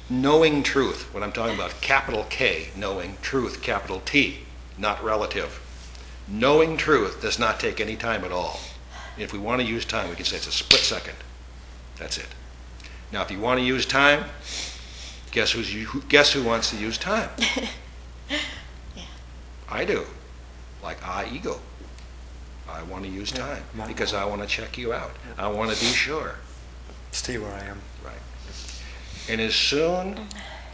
knowing truth, what I'm talking about, capital K, knowing truth, capital T, not relative. Knowing truth does not take any time at all. If we want to use time, we can say it's a split second. That's it. Now, if you want to use time, guess who wants to use time? Yeah. I do. Like ego. I want to use time because I want to check you out. I want to be sure. Stay where I am. Right. And as soon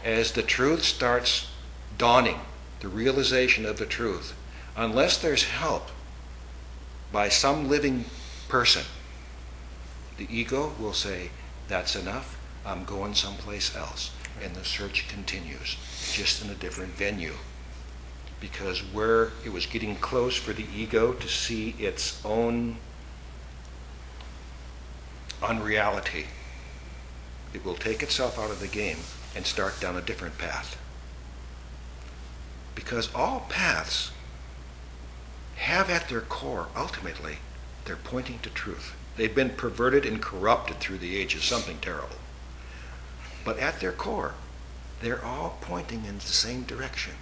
as the truth starts dawning, the realization of the truth, unless there's help by some living person, the ego will say, that's enough, I'm going someplace else. And the search continues, just in a different venue. Because where it was getting close for the ego to see its own unreality, it will take itself out of the game and start down a different path. Because all paths have at their core, ultimately, they're pointing to truth. They've been perverted and corrupted through the ages, something terrible. But at their core, they're all pointing in the same direction.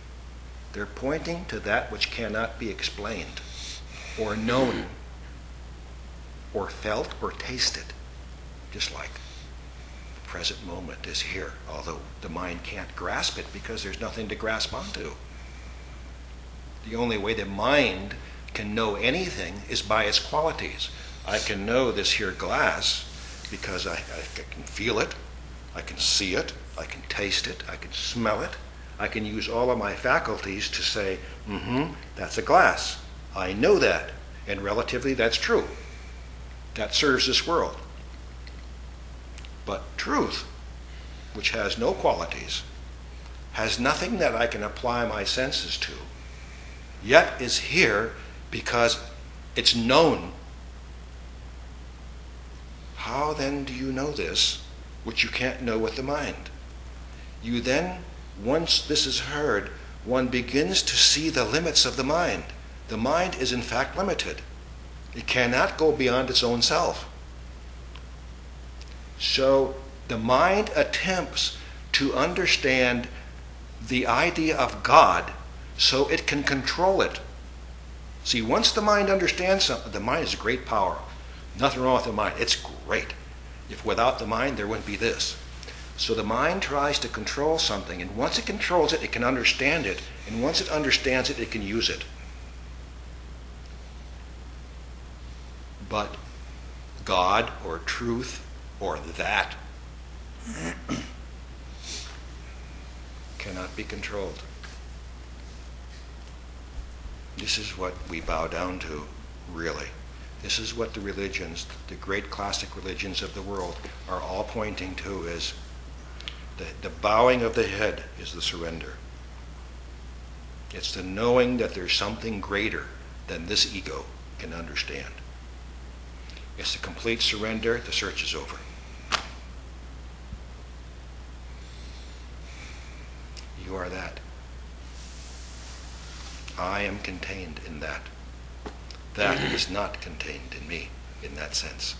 They're pointing to that which cannot be explained, or known, or felt, or tasted. Just like the present moment is here, although the mind can't grasp it because there's nothing to grasp onto. The only way the mind can know anything is by its qualities. I can know this here glass because I can feel it, I can see it, I can taste it, I can smell it. I can use all of my faculties to say, that's a glass. I know that, and relatively that's true. That serves this world. But truth, which has no qualities, has nothing that I can apply my senses to, yet is here because it's known. How then do you know this, which you can't know with the mind? You then, once this is heard, one begins to see the limits of the mind. The mind is in fact limited. It cannot go beyond its own self. So the mind attempts to understand the idea of God so it can control it. See, once the mind understands something, the mind is a great power. Nothing wrong with the mind. It's great. If without the mind, there wouldn't be this. So the mind tries to control something, and once it controls it, it can understand it, and once it understands it, it can use it. But God or truth or that cannot be controlled. This is what we bow down to, really. This is what the religions, the great classic religions of the world, are all pointing to as the bowing of the head is the surrender. It's the knowing that there's something greater than this ego can understand. It's the complete surrender. The search is over. You are that. I am contained in that. That is not contained in me in that sense.